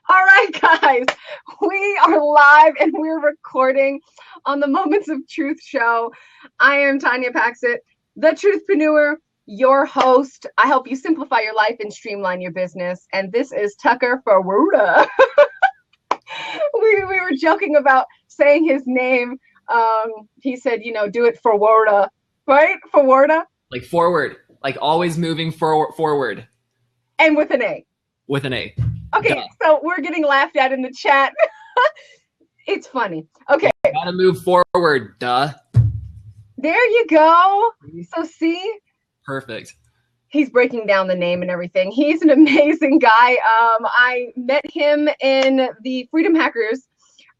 All right, guys, we are live and we're recording on the Moments of Truth show. I am Tanya Patxot, the Truthpreneur, your host. I help you simplify your life and streamline your business. And this is Tucker Ferwerda. we were joking about saying his name. He said, do it Ferwerda, right? Ferwerda. Like forward, like always moving forward. And with an A. With an A. Okay, duh. So we're getting laughed at in the chat. It's funny. Okay. Gotta move forward, duh. There you go. So see? Perfect. He's breaking down the name and everything. He's an amazing guy. I met him in the Freedom Hackers.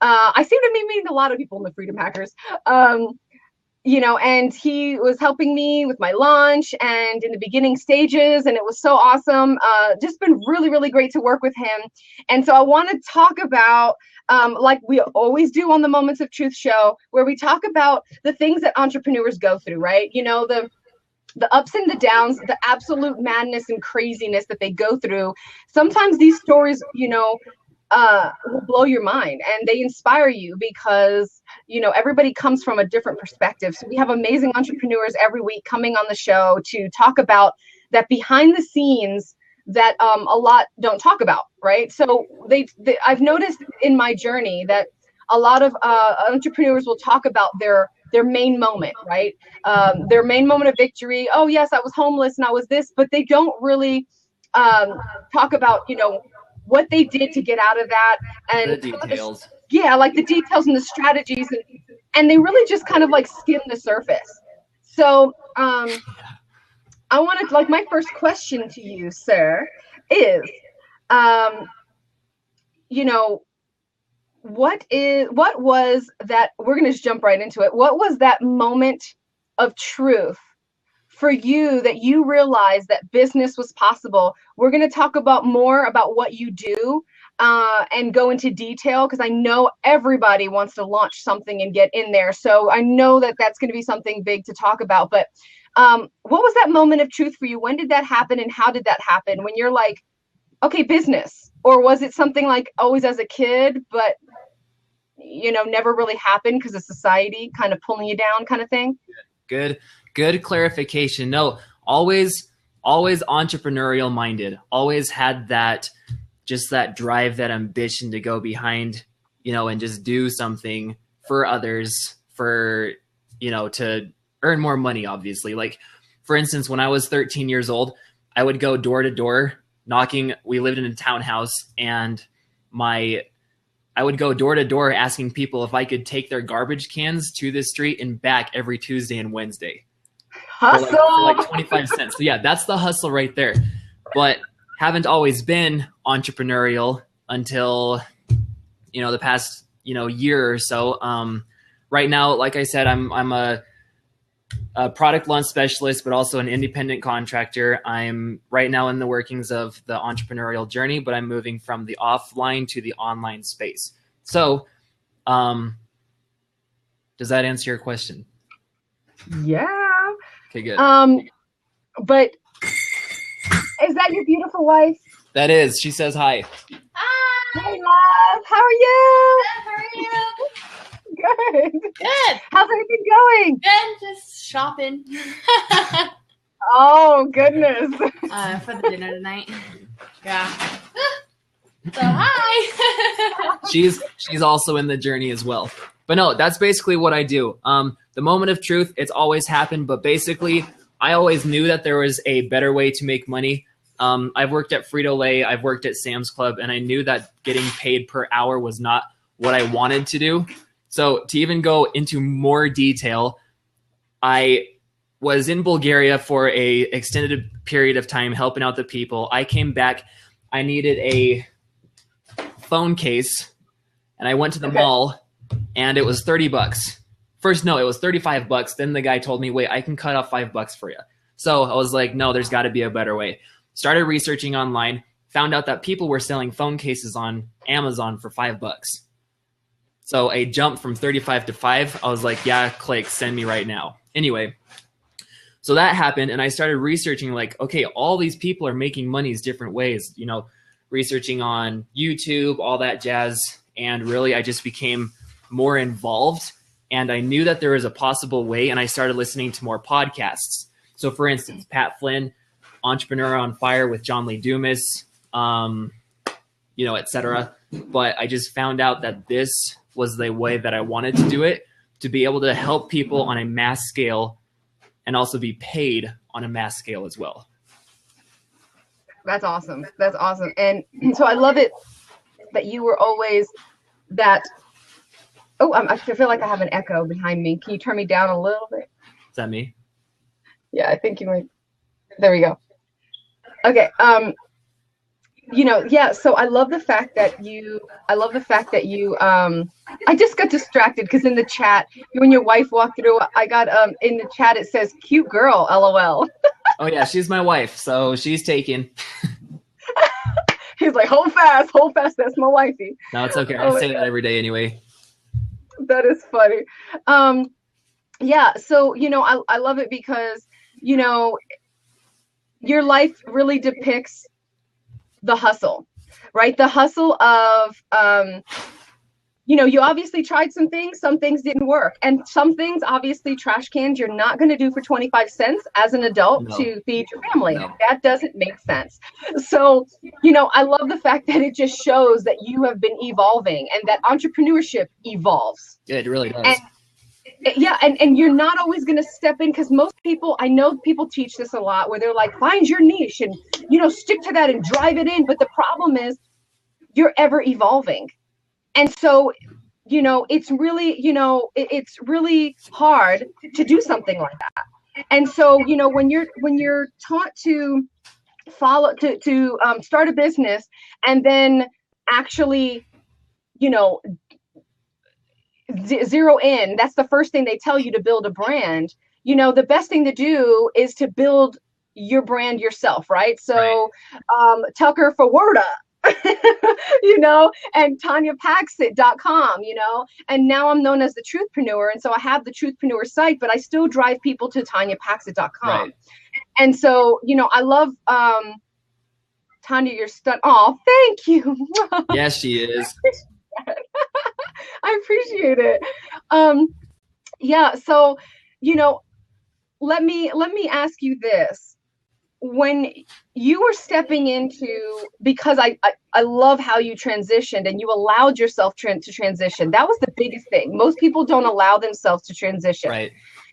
I seem to be meeting a lot of people in the Freedom Hackers. And he was helping me with my launch and in the beginning stages, and it was so awesome. Just been really, really great to work with him. And so I want to talk about, like we always do on the Moments of Truth show, where we talk about the things that entrepreneurs go through, right? The ups and the downs, the absolute madness and craziness that they go through. Sometimes these stories, will blow your mind, and they inspire you because everybody comes from a different perspective. So we have amazing entrepreneurs every week coming on the show to talk about that behind the scenes that a lot don't talk about, right? So I've noticed in my journey that a lot of entrepreneurs will talk about their main moment, right? Their main moment of victory. Oh yes, I was homeless and I was this, but they don't really talk about what they did to get out of that, and the details. Like the details and the strategies, and they really just kind of like skim the surface. So I wanted, like, my first question to you, sir, is what was that, we're gonna just jump right into it. What was that moment of truth for you that you realized that business was possible? We're going to talk about more about what you do and go into detail, because I know everybody wants to launch something and get in there. So I know that that's going to be something big to talk about. But what was that moment of truth for you? When did that happen, and how did that happen? When you're like, okay, business, or was it something like always as a kid, but never really happened because of society kind of pulling you down, kind of thing? Good clarification. No, always entrepreneurial minded. Always had that drive, that ambition to go behind, and just do something for others, for, to earn more money, obviously. Like, for instance, when I was 13 years old, I would go door to door knocking. We lived in a townhouse, and I would go door to door asking people if I could take their garbage cans to the street and back every Tuesday and Wednesday. Hustle! For like 25 cents. So yeah, that's the hustle right there. But haven't always been entrepreneurial until, the past, year or so. Right now, like I said, I'm a product launch specialist, but also an independent contractor. I'm right now in the workings of the entrepreneurial journey, but I'm moving from the offline to the online space. So, does that answer your question? Yeah. Okay, good. But is that your beautiful wife? That is. She says hi. Hi. Hey, love. How are you? Good, how are you? Good. Good. How's everything going? Good. Just shopping. Oh, goodness. For the dinner tonight. Yeah. So hi. She's also in the journey as well. But no, that's basically what I do. The moment of truth, it's always happened, but basically I always knew that there was a better way to make money. I've worked at Frito-Lay, I've worked at Sam's Club, and I knew that getting paid per hour was not what I wanted to do. So to even go into more detail, I was in Bulgaria for a extended period of time helping out the people. I came back, I needed a phone case, and I went to the mall, and it was $30. First, no, it was $35. Then the guy told me, wait, I can cut off $5 for you. So I was like, no, there's got to be a better way. Started researching online, found out that people were selling phone cases on Amazon for $5. So a jump from 35 to 5, I was like, yeah, click, send me right now. Anyway, so that happened, and I started researching like, okay, all these people are making money different ways, researching on YouTube, all that jazz. And really, I just became more involved. And I knew that there was a possible way, and I started listening to more podcasts. So for instance, Pat Flynn, Entrepreneur on Fire with John Lee Dumas, et cetera. But I just found out that this was the way that I wanted to do it, to be able to help people on a mass scale and also be paid on a mass scale as well. That's awesome. That's awesome. And so I love it that you were always that. Oh, I feel like I have an echo behind me. Can you turn me down a little bit? Is that me? Yeah, I think you might. There we go. Okay. So I love the fact that you, I just got distracted because in the chat, when your wife walked through, I got, in the chat, it says cute girl, LOL. Oh yeah, she's my wife. So she's taken. He's like, hold fast. That's my wifey. No, it's okay. I say that every day anyway. That is funny. So, I love it because, your life really depicts the hustle, right? The hustle of, you obviously tried some things didn't work. And some things, obviously, trash cans, you're not going to do for 25 cents as an adult to feed your family. No. That doesn't make sense. So, I love the fact that it just shows that you have been evolving and that entrepreneurship evolves. Yeah, it really does. And you're not always going to step in, because most people, I know people teach this a lot where they're like, find your niche and, stick to that and drive it in. But the problem is you're ever evolving. And so, it's really, it's really hard to do something like that. And so, when you're taught to start a business and then actually, zero in, that's the first thing they tell you, to build a brand. The best thing to do is to build your brand yourself, right? So Tucker Ferwerda, and Tanya Patxot.com, and now I'm known as the Truthpreneur. And so I have the Truthpreneur site, but I still drive people to TanyaPatxot.com. Right. And so, I love Tanya, you're stunning. Oh, thank you. Yes, she is. I appreciate it. So, let me ask you this. When you were stepping into, because I love how you transitioned and you allowed yourself to transition. That was the biggest thing. Most people don't allow themselves to transition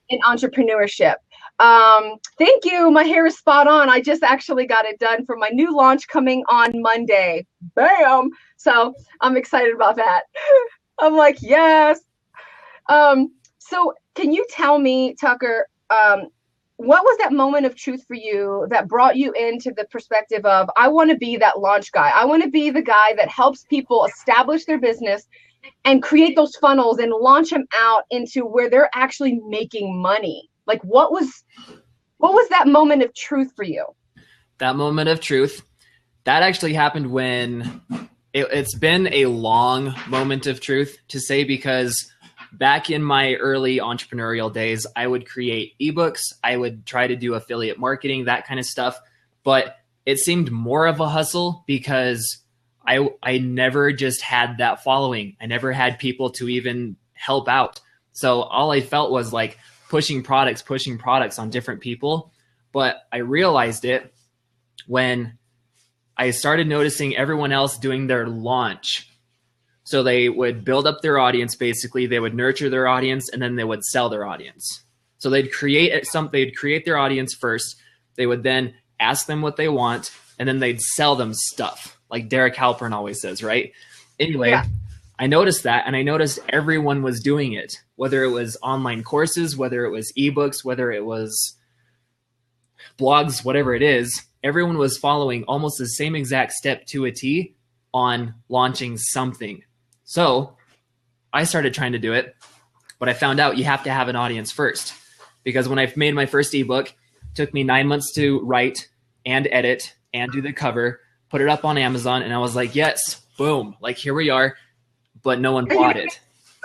in entrepreneurship. Thank you. My hair is spot on. I just actually got it done for my new launch coming on Monday. Bam. So I'm excited about that. I'm like, yes. So can you tell me, Tucker, what was that moment of truth for you that brought you into the perspective of, I want to be that launch guy. I want to be the guy that helps people establish their business and create those funnels and launch them out into where they're actually making money. Like, what was that moment of truth for you? That moment of truth, that actually happened when it's been a long moment of truth to say, because back in my early entrepreneurial days, I would create ebooks. I would try to do affiliate marketing, that kind of stuff. But it seemed more of a hustle because I never just had that following. I never had people to even help out. So all I felt was like pushing products on different people. But I realized it when I started noticing everyone else doing their launch. So they would build up their audience, basically. They would nurture their audience, and then they would sell their audience. So they'd create their audience first. They would then ask them what they want, and then they'd sell them stuff, like Derek Halpern always says, right? Anyway, I noticed that, and I noticed everyone was doing it, whether it was online courses, whether it was ebooks, whether it was blogs, whatever it is. Everyone was following almost the same exact step to a T on launching something. So I started trying to do it, but I found out you have to have an audience first, because when I made my first ebook, it took me 9 months to write and edit and do the cover, put it up on Amazon, and I was like, yes, boom, like here we are, but no one bought it.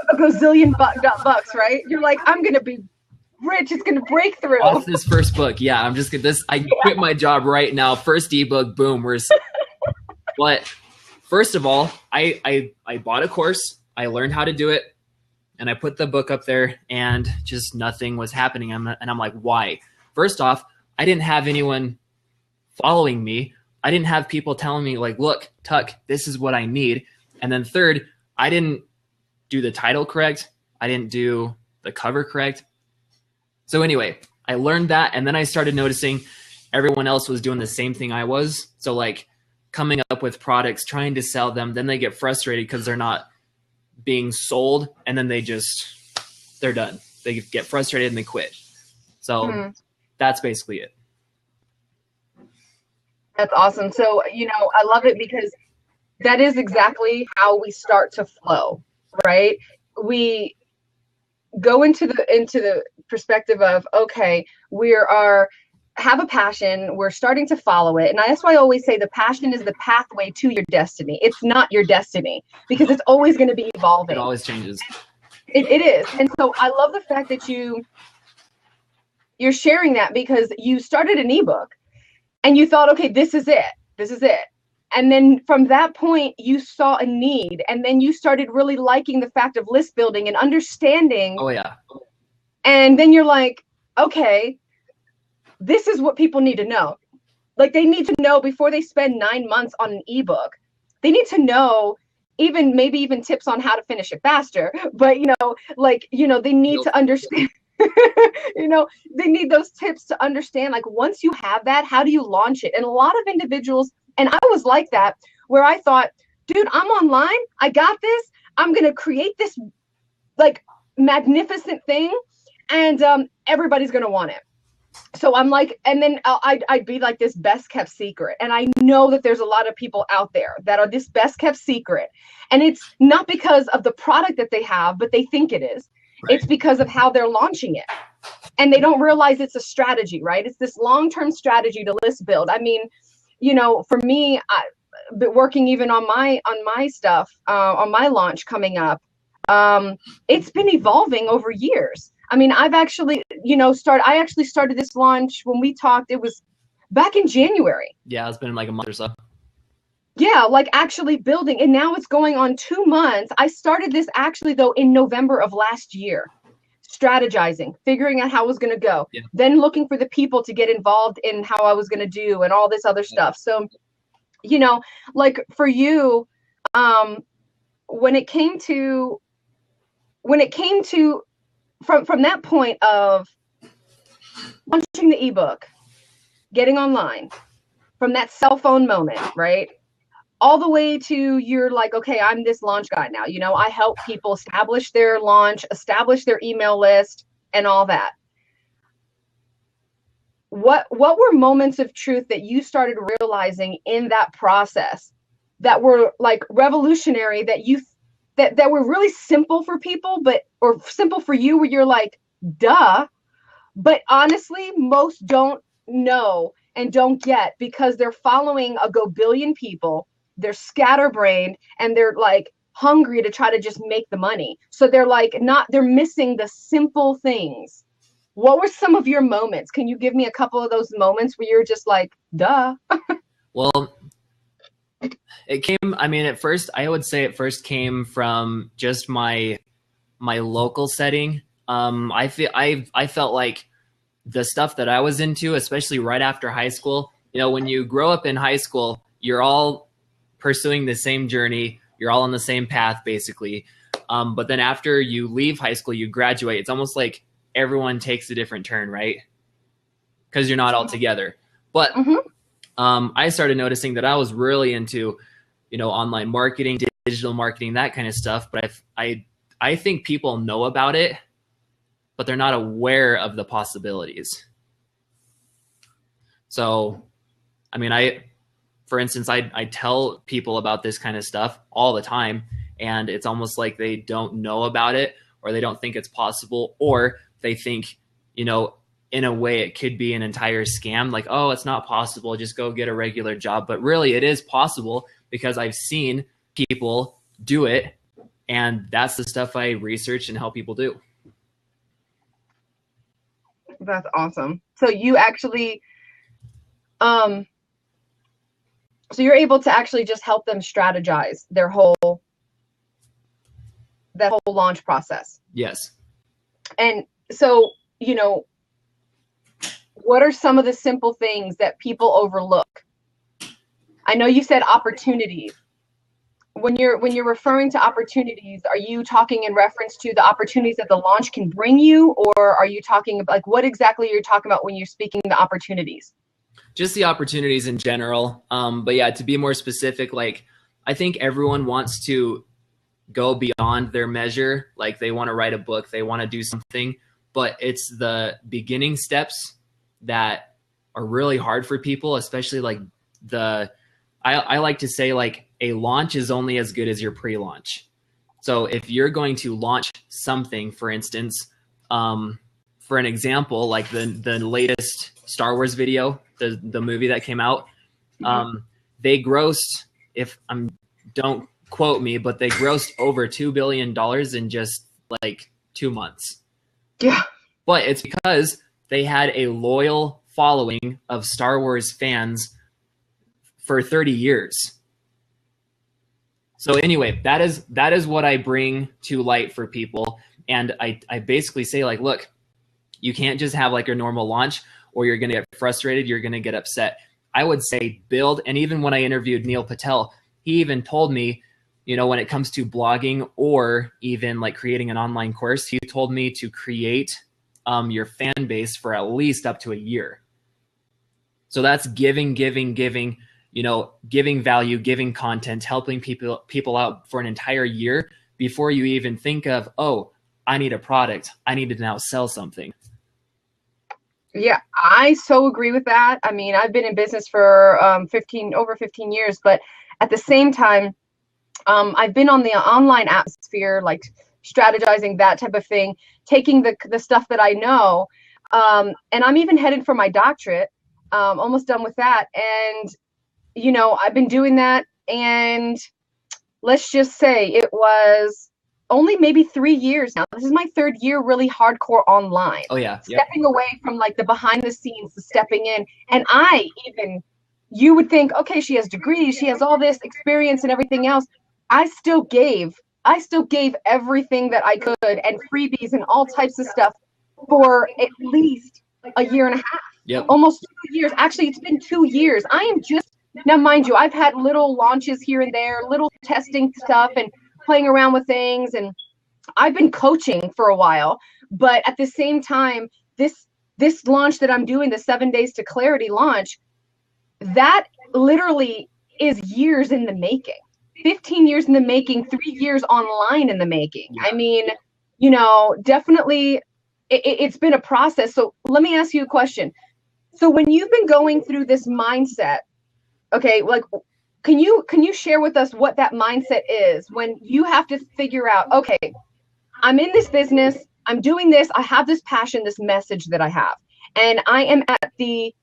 A gazillion bucks, right? You're like, I'm going to be rich. It's going to break through. Off this first book. Yeah, I'm just going to, I quit my job right now. First ebook, boom, But first of all, I bought a course, I learned how to do it, and I put the book up there, and just nothing was happening. And I'm like, why? First off, I didn't have anyone following me. I didn't have people telling me like, look, Tuck, this is what I need. And then third, I didn't do the title correct. I didn't do the cover correct. So anyway, I learned that, and then I started noticing everyone else was doing the same thing I was. So like coming up with products, trying to sell them, then they get frustrated because they're not being sold, and then they're done. They get frustrated and they quit. So that's basically it. That's awesome. So, I love it because that is exactly how we start to flow, right? We go into the perspective of, okay, have a passion, we're starting to follow it. And that's why I always say the passion is the pathway to your destiny. It's not your destiny, because it's always going to be evolving. It always changes. It is. And so I love the fact that you're sharing that, because you started an ebook and you thought, okay, this is it. And then from that point, you saw a need, and then you started really liking the fact of list building and understanding. Oh yeah. And then you're like, okay, this is what people need to know. Like, they need to know before they spend 9 months on an ebook. They need to know maybe even tips on how to finish it faster. But, they need to understand, they need those tips to understand, like, once you have that, how do you launch it? And a lot of individuals, and I was like that, where I thought, dude, I'm online. I got this. I'm going to create this like magnificent thing, and everybody's going to want it. So I'm like, and then I'd be like this best kept secret. And I know that there's a lot of people out there that are this best kept secret. And it's not because of the product that they have, but they think it is. Right. It's because of how they're launching it. And they don't realize it's a strategy, right? It's this long-term strategy to list build. I mean, for me, I've working even on my stuff, on my launch coming up, it's been evolving over years. I mean, I've actually, I actually started this launch when we talked, it was back in January. Yeah, it's been like a month or so. Yeah, like actually building, and now it's going on 2 months. I started this actually, though, in November of last year, strategizing, figuring out how it was going to go, then looking for the people to get involved in how I was going to do and all this other stuff. So, like for you, when it came to from that point of launching the ebook, getting online, from that cell phone moment, right? All the way to you're like, okay, I'm this launch guy now. I help people establish their launch, establish their email list, and all that. What were moments of truth that you started realizing in that process that were like revolutionary, that were really simple for people, or simple for you, where you're like, duh, but honestly, most don't know and don't get, because they're following a go-billion people. They're scatterbrained, and they're like hungry to try to just make the money. So they're missing the simple things. What were some of your moments? Can you give me a couple of those moments where you're just like, duh? Well, at first, I would say it first came from just my local setting. I felt like the stuff that I was into, especially right after high school, when you grow up in high school, you're all pursuing the same journey. You're all on the same path, basically. But then after you leave high school, you graduate. It's almost like everyone takes a different turn, right? Because you're not all together. But I started noticing that I was really into, online marketing, digital marketing, that kind of stuff. But I think people know about it, but they're not aware of the possibilities. So, for instance, I tell people about this kind of stuff all the time, and it's almost like they don't know about it, or they don't think it's possible, or they think, in a way it could be an entire scam, like, oh, it's not possible, just go get a regular job. But really it is possible, because I've seen people do it, and that's the stuff I research and help people do. That's awesome. So you actually So you're able to actually just help them strategize that whole launch process. Yes. And so, what are some of the simple things that people overlook? I know you said opportunities. When you're referring to opportunities, are you talking in reference to the opportunities that the launch can bring you, or are you talking about, like, what exactly you're talking about when you're speaking the opportunities? Just the opportunities in general. But yeah, to be more specific, like, I think everyone wants to go beyond their measure. Like, they want to write a book, they want to do something, but it's the beginning steps that are really hard for people, especially like I like to say, like, a launch is only as good as your pre-launch. So if you're going to launch something, for instance, for an example, like the latest Star Wars video, the movie that came out, they grossed, don't quote me, but they grossed over $2 billion in just like 2 months. Yeah. But it's because they had a loyal following of Star Wars fans for 30 years. So anyway, that is what I bring to light for people. And I basically say, like, look, you can't just have like a normal launch, or you're going to get frustrated, you're going to get upset. I would say build. And even when I interviewed Neil Patel, he even told me, when it comes to blogging or even like creating an online course, he told me to create your fan base for at least up to a year. So that's giving value, giving content, helping people out for an entire year before you even think of, oh, I need a product, I need to now sell something. Yeah, I so agree with that. I mean, I've been in business for over 15 years, but at the same time, I've been on the online atmosphere, like strategizing, that type of thing, taking the stuff that I know, and I'm even headed for my doctorate, almost done with that. And I've been doing that, and let's just say it was only maybe 3 years now. This is my 3rd year really hardcore online. Oh yeah. Stepping away from like the behind the scenes to stepping in. And you would think, okay, she has degrees, she has all this experience and everything else. I still gave everything that I could, and freebies and all types of stuff, for at least a year and a half. Yep. Almost 2 years. Actually, it's been 2 years. I am just, now mind you, I've had little launches here and there, little testing stuff and playing around with things, and I've been coaching for a while. But at the same time, this launch that I'm doing, the 7 Days to Clarity launch, that literally is years in the making. 15 years in the making, 3 years online in the making. I mean, definitely it's been a process. So let me ask you a question. So when you've been going through this mindset, okay, like, can you share with us what that mindset is when you have to figure out, okay, I'm in this business, I'm doing this, I have this passion, this message that I have, and I am at the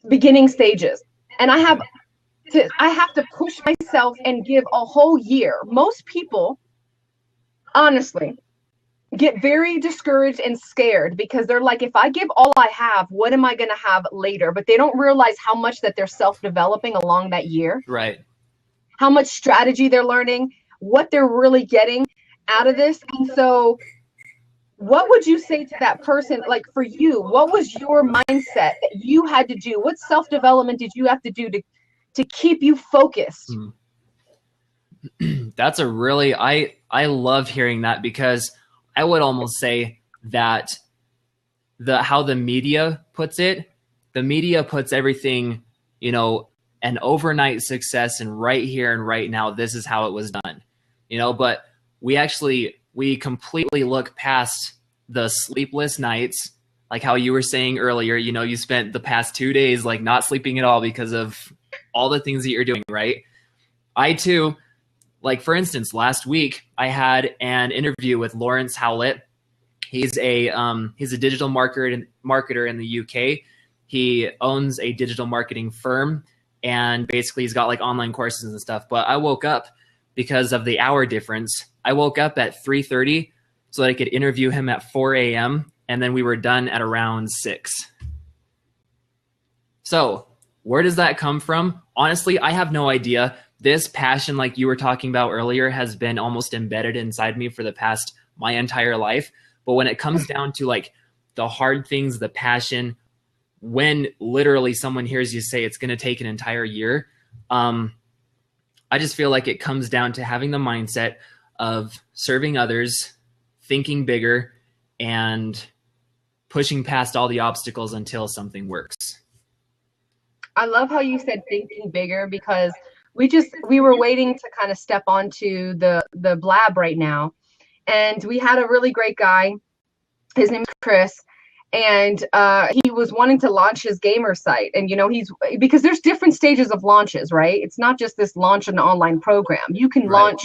beginning stages, and I have to push myself and give a whole year. Most people, honestly, get very discouraged and scared because they're like, if I give all I have, what am I going to have later? But they don't realize how much that they're self-developing along that year. Right. How much strategy they're learning, what they're really getting out of this. And so what would you say to that person? Like, for you, what was your mindset that you had to do? What self-development did you have to do to keep you focused? That's a really, I love hearing that, because I would almost say that how the media puts it, the media puts everything, an overnight success, and right here and right now, this is how it was done, but we completely look past the sleepless nights, like how you were saying earlier, you spent the past 2 days like not sleeping at all because of all the things that you're doing, right? I too, like, for instance, last week I had an interview with Lawrence Howlett. He's a digital marketer in the UK. He owns a digital marketing firm, and basically he's got like online courses and stuff. But I woke up, because of the hour difference, I woke up at 3:30 so that I could interview him at 4 a.m. and then we were done at around 6. So Where does that come from? Honestly, I have no idea. This passion, like you were talking about earlier, has been almost embedded inside me for the past my entire life. But when it comes down to like the hard things, the passion, when literally someone hears you say it's going to take an entire year, I just feel like it comes down to having the mindset of serving others, thinking bigger, and pushing past all the obstacles until something works. I love how you said thinking bigger, because we were waiting to kind of step onto the blab right now. And we had a really great guy. His name is Chris. And he was wanting to launch his gamer site. And, because there's different stages of launches, right? It's not just this launch an online program. You can launch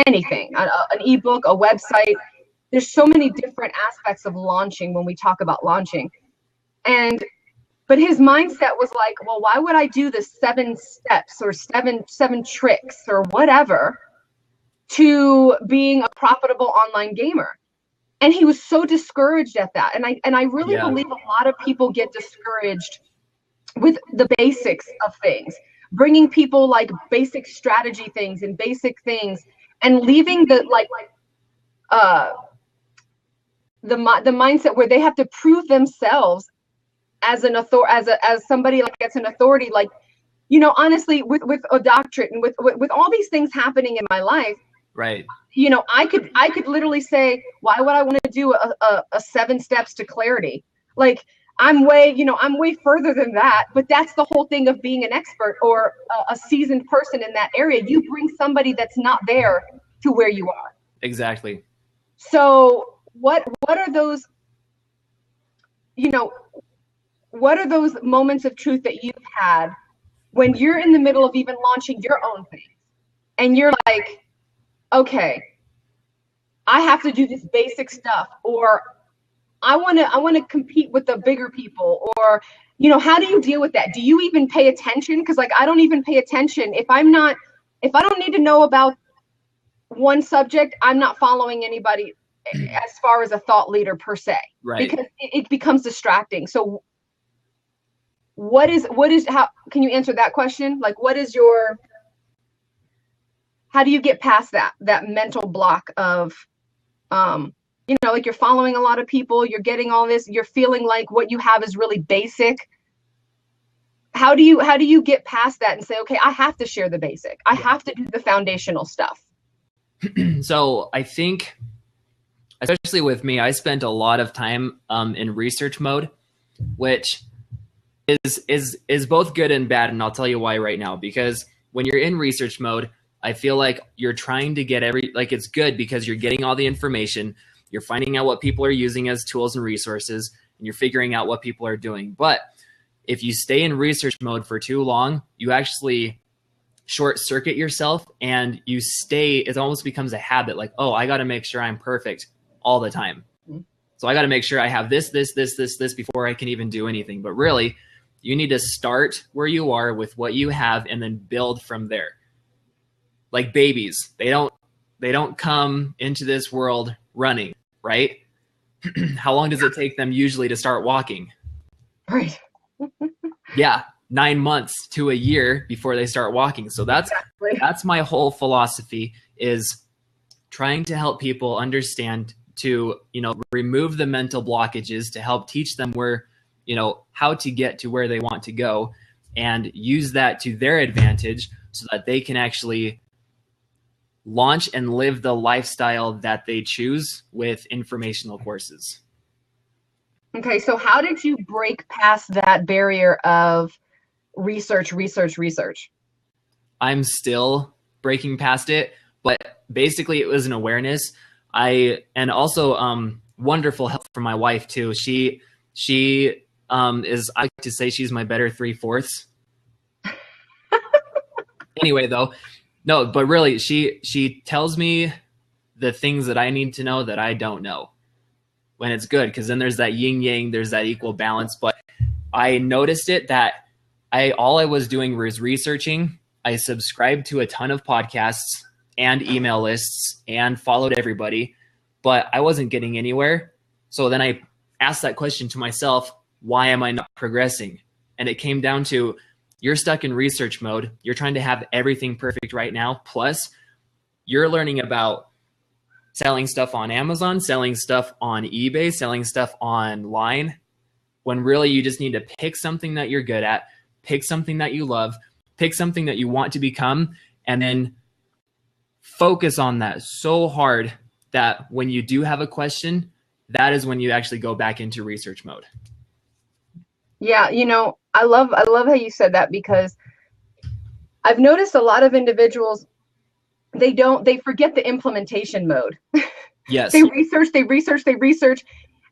anything, an ebook, a website. There's so many different aspects of launching when we talk about launching. But his mindset was like, well, why would I do the 7 steps or seven tricks or whatever to being a profitable online gamer? And he was so discouraged at that. And I really believe a lot of people get discouraged with the basics of things, bringing people like basic strategy things and basic things, and leaving the mindset where they have to prove themselves as an as somebody like that's an authority. Like, honestly, with a doctorate and with all these things happening in my life, right? I could literally say, why would I want to do a 7 steps to clarity? Like, I'm way further than that. But that's the whole thing of being an expert or a seasoned person in that area. You bring somebody that's not there to where you are. Exactly. So what are those, what are those moments of truth that you've had when you're in the middle of even launching your own thing and you're like, okay, I have to do this basic stuff, or I want to compete with the bigger people, or, how do you deal with that? Do you even pay attention? Because I don't even pay attention. If I don't need to know about one subject, I'm not following anybody as far as a thought leader per se, right? Because it becomes distracting. So how can you answer that question? Like, how do you get past that mental block of, like you're following a lot of people, you're getting all this, you're feeling like what you have is really basic. How do you get past that and say, okay, I have to share the basic. I have to do the foundational stuff. So I think, especially with me, I spent a lot of time in research mode, which is both good and bad. And I'll tell you why right now, because when you're in research mode, I feel like you're trying to get it's good because you're getting all the information, you're finding out what people are using as tools and resources, and you're figuring out what people are doing. But if you stay in research mode for too long, you actually short circuit yourself, and it almost becomes a habit. Like, oh, I got to make sure I'm perfect all the time. So I got to make sure I have this before I can even do anything. But really, you need to start where you are with what you have and then build from there. Like babies, they don't come into this world running, right? How long does it take them usually to start walking? Right. Yeah, 9 months to a year before they start walking. So that's my whole philosophy, is trying to help people understand to, remove the mental blockages, to help teach them where, how to get to where they want to go, and use that to their advantage so that they can actually launch and live the lifestyle that they choose with informational courses. Okay, so how did you break past that barrier of research? I'm still breaking past it, but basically it was an awareness. And also wonderful help from my wife too. She is, I like to say, she's my better 3/4. Anyway, though, no, but really, she tells me the things that I need to know that I don't know, when it's good, because then there's that yin yang, there's that equal balance. But I noticed it that all I was doing was researching. I subscribed to a ton of podcasts and email lists and followed everybody, but I wasn't getting anywhere. So then I asked that question to myself, why am I not progressing? And it came down to you're stuck in research mode. You're trying to have everything perfect right now. Plus, you're learning about selling stuff on Amazon, selling stuff on eBay, selling stuff online, when really you just need to pick something that you're good at, pick something that you love, pick something that you want to become, and then focus on that so hard that when you do have a question, that is when you actually go back into research mode. Yeah, I love how you said that, because I've noticed a lot of individuals, they forget the implementation mode. Yes. They research,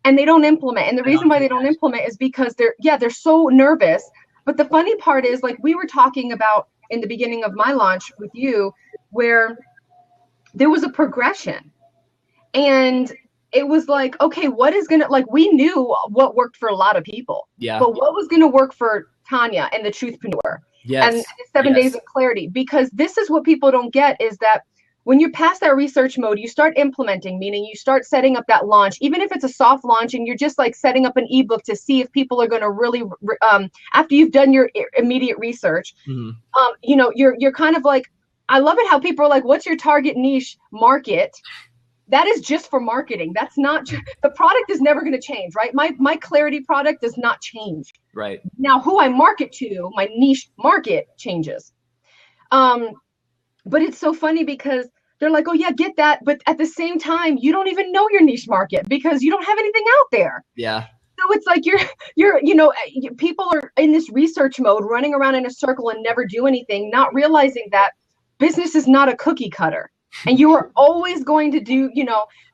and they don't implement. And the reason why they don't implement is because they're so nervous. But the funny part is, like we were talking about in the beginning of my launch with you, where there was a progression, and it was like, okay, what is going to, like, we knew what worked for a lot of people, but what was going to work for Tanya and the Truthpreneur and the 7 days of clarity? Because this is what people don't get, is that when you're past that research mode, you start implementing, meaning you start setting up that launch, even if it's a soft launch and you're just like setting up an ebook to see if people are going to really, after you've done your immediate research, you're kind of like, I love it how people are like, what's your target niche market? That is just for marketing. That's not, the product is never going to change, right? My clarity product does not change. Right. Now, who I market to, my niche market changes. But it's so funny because they're like, oh yeah, get that. But at the same time, you don't even know your niche market because you don't have anything out there. Yeah. So it's like people are in this research mode, running around in a circle and never do anything, not realizing that business is not a cookie cutter. And you are always going to do,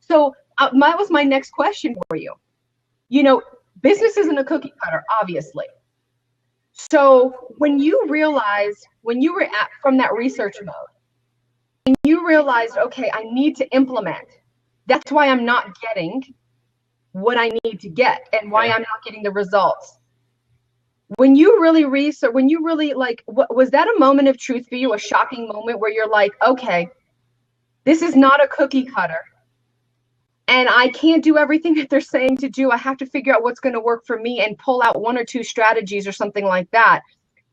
so that was my next question for you. Business isn't a cookie cutter, obviously. So when you realized, when you were from that research mode, and you realized, okay, I need to implement, that's why I'm not getting what I need to get and why I'm not getting the results. When you really was that a moment of truth for you, a shocking moment where you're like, okay, this is not a cookie cutter, and I can't do everything that they're saying to do. I have to figure out what's going to work for me and pull out 1 or 2 strategies or something like that.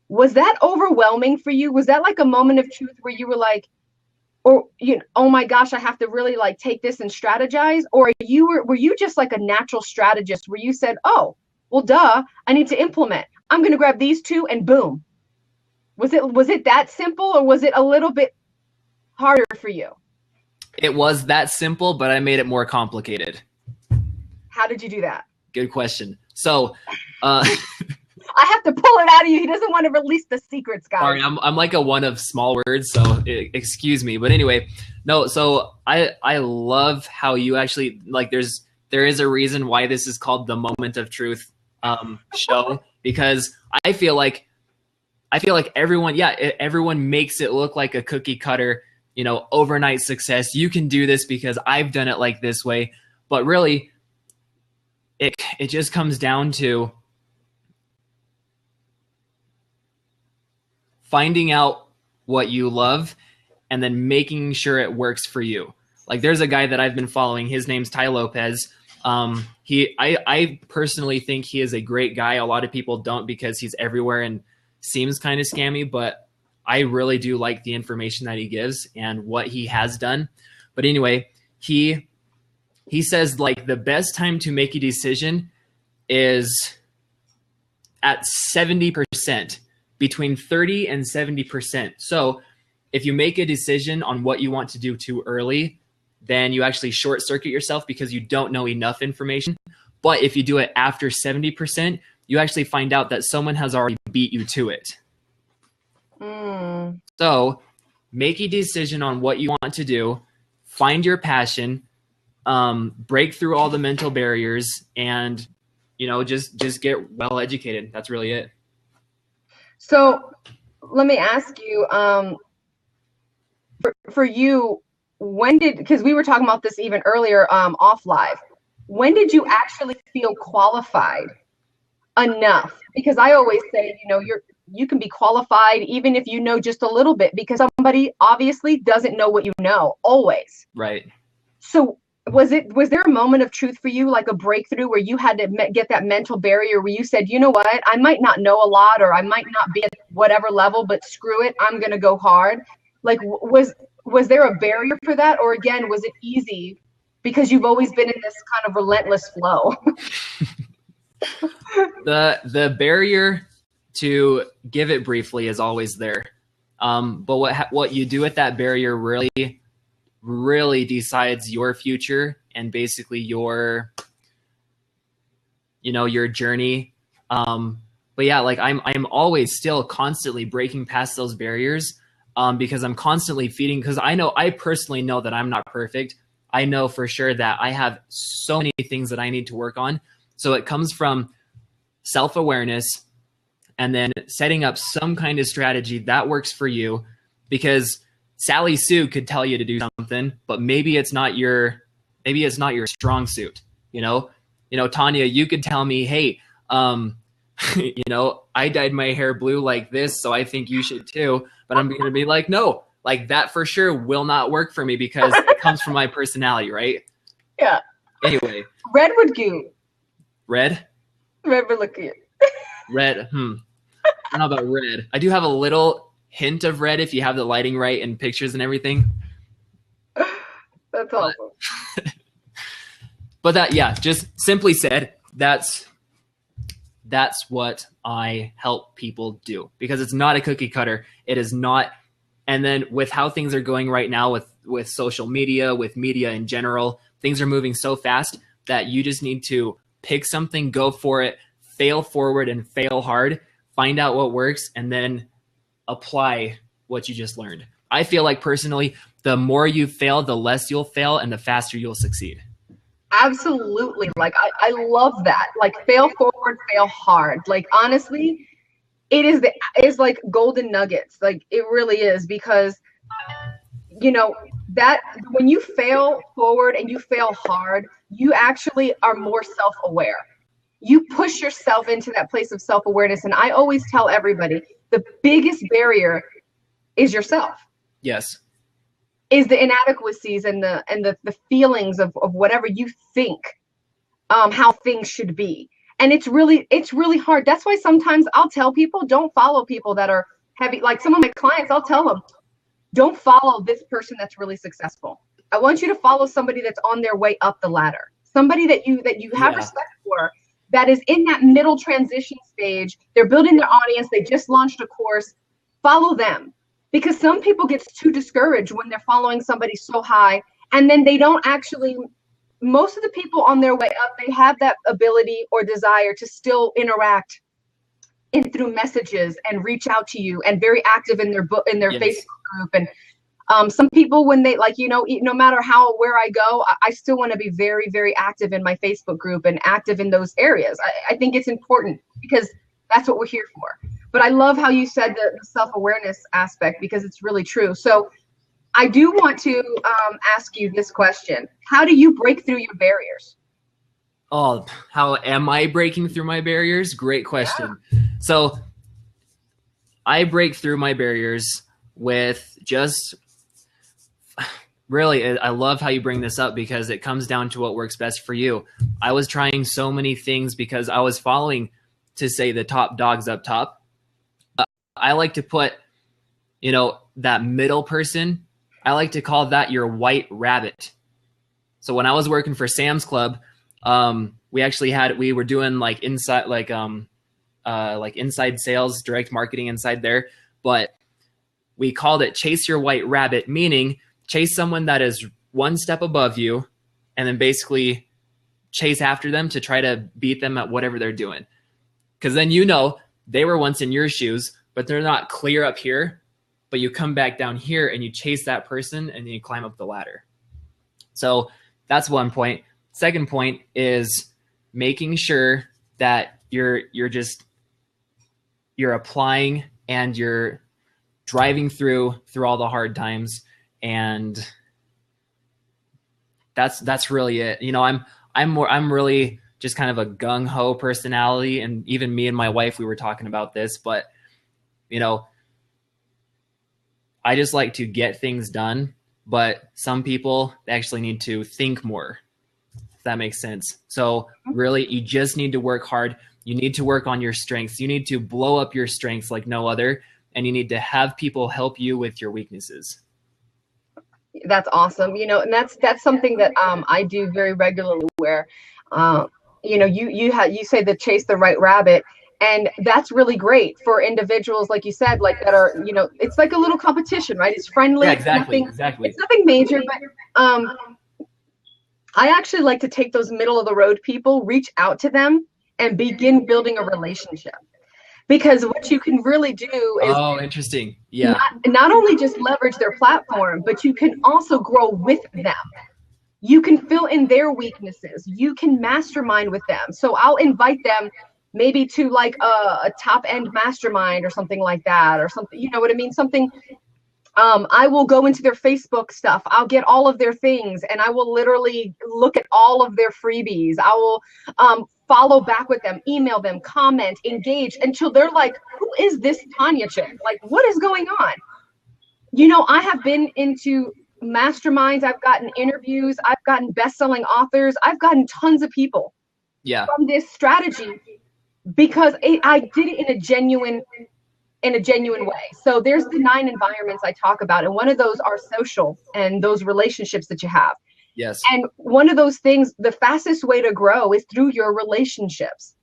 Was that overwhelming for you? Was that like a moment of truth where you were like, oh my gosh, I have to really like take this and strategize? Or were you just like a natural strategist where you said, oh, well, duh, I need to implement. I'm going to grab these 2 and boom. Was it that simple, or was it a little bit harder for you? It was that simple, but I made it more complicated. How did you do that? Good question. So, I have to pull it out of you. He doesn't want to release the secrets, guys. Sorry, I'm like a one of small words, so excuse me. But anyway, no. So I love how you actually like. There is a reason why this is called the Moment of Truth show, because I feel like everyone makes it look like a cookie cutter, overnight success. You can do this because I've done it like this way. But really, it just comes down to finding out what you love and then making sure it works for you. Like there's a guy that I've been following. His name's Ty Lopez. I personally think he is a great guy. A lot of people don't because he's everywhere and seems kind of scammy, but I really do like the information that he gives and what he has done. But anyway, he says like the best time to make a decision is at 70%, between 30 and 70%. So if you make a decision on what you want to do too early, then you actually short circuit yourself because you don't know enough information. But if you do it after 70%, you actually find out that someone has already beat you to it. So make a decision on what you want to do, find your passion, break through all the mental barriers, and just get well educated. That's really it. So let me ask you, for you, because we were talking about this even earlier off live, when did you actually feel qualified enough? Because I always say, you can be qualified even if you know just a little bit, because somebody obviously doesn't know what you know always. Right. So was there a moment of truth for you, like a breakthrough where you had to get that mental barrier where you said, you know what, I might not know a lot, or I might not be at whatever level, but screw it, I'm going to go hard? Like, was there a barrier for that? Or again, was it easy because you've always been in this kind of relentless flow? The barrier, to give it briefly, is always there. But what you do with that barrier really decides your future and basically your journey. But yeah, like I'm always still constantly breaking past those barriers, because I'm constantly feeding, because I personally know that I'm not perfect. I know for sure that I have so many things that I need to work on. So it comes from self-awareness, and then setting up some kind of strategy that works for you, because Sally Sue could tell you to do something, but maybe it's not your strong suit. Tanya, you could tell me, hey, I dyed my hair blue like this, so I think you should too. But I'm going to be like, no, like that for sure will not work for me, because it comes from my personality, right? Yeah. Anyway. Red would do. Red? Red would look cute. Red. I don't know about red. I do have a little hint of red if you have the lighting right and pictures and everything. That's awesome. But that, yeah, just simply said, that's what I help people do, because it's not a cookie cutter. It is not. And then with how things are going right now with social media, with media in general, things are moving so fast that you just need to pick something, go for it, fail forward and fail hard, find out what works, and then apply what you just learned. I feel like personally, the more you fail, the less you'll fail and the faster you'll succeed. Absolutely. Like, I love that. Like, fail forward, fail hard. Like, honestly, it's like golden nuggets. Like, it really is, because, that when you fail forward and you fail hard, you actually are more self-aware. You push yourself into that place of self-awareness. And I always tell everybody, the biggest barrier is yourself. Yes. Is the inadequacies and the feelings of whatever you think, how things should be. And it's really hard. That's why sometimes I'll tell people, don't follow people that are heavy. Like some of my clients, I'll tell them, don't follow this person that's really successful. I want you to follow somebody that's on their way up the ladder. Somebody that you have respect for, that is in that middle transition stage. They're building their audience. They just launched a course. Follow them. Because some people get too discouraged when they're following somebody so high, and then they don't actually, most of the people on their way up, they have that ability or desire to still interact through messages and reach out to you, and very active in their Yes. Facebook group. And some people, when they no matter where I go, I still want to be very, very active in my Facebook group and active in those areas. I think it's important, because that's what we're here for. But I love how you said the self-awareness aspect, because it's really true. So I do want to ask you this question. How do you break through your barriers? Oh, how am I breaking through my barriers? Great question. Yeah. So I break through my barriers with just really, I love how you bring this up, because it comes down to what works best for you. I was trying so many things because I was following, to say, the top dogs up top. I like to put, that middle person, I like to call that your white rabbit. So when I was working for Sam's Club, we were doing like inside sales, direct marketing inside there, but we called it chase your white rabbit, meaning chase someone that is one step above you, and then basically chase after them to try to beat them at whatever they're doing. Because then they were once in your shoes, but they're not clear up here, but you come back down here and you chase that person and then you climb up the ladder. So that's one point. Second point is making sure that you're applying and you're driving through all the hard times. And that's really it. I'm really just kind of a gung-ho personality. And even me and my wife, we were talking about this, but I just like to get things done but some people actually need to think more, if that makes sense. So really, you just need to work hard. You need to work on your strengths. You need to blow up your strengths like no other, and you need to have people help you with your weaknesses. That's awesome. And that's something that I do very regularly, where you say the chase the right rabbit, and that's really great for individuals, like you said, like that are, it's like a little competition, right? It's friendly. Yeah, exactly. It's nothing major, but I actually like to take those middle of the road people, reach out to them, and begin building a relationship. Because what you can really do is interesting. Yeah. Not only just leverage their platform, but you can also grow with them. You can fill in their weaknesses. You can mastermind with them. So I'll invite them maybe to like a top end mastermind or something like that, or something, you know what I mean? Something, I will go into their Facebook stuff. I'll get all of their things, and I will literally look at all of their freebies. I will follow back with them, email them, comment, engage, until they're like, who is this Tanya chick? Like, what is going on? I have been into masterminds. I've gotten interviews. I've gotten best-selling authors. I've gotten tons of people from this strategy, because I did it in a genuine way. So there's the 9 environments I talk about, and one of those are social and those relationships that you have. Yes. And one of those things, the fastest way to grow is through your relationships.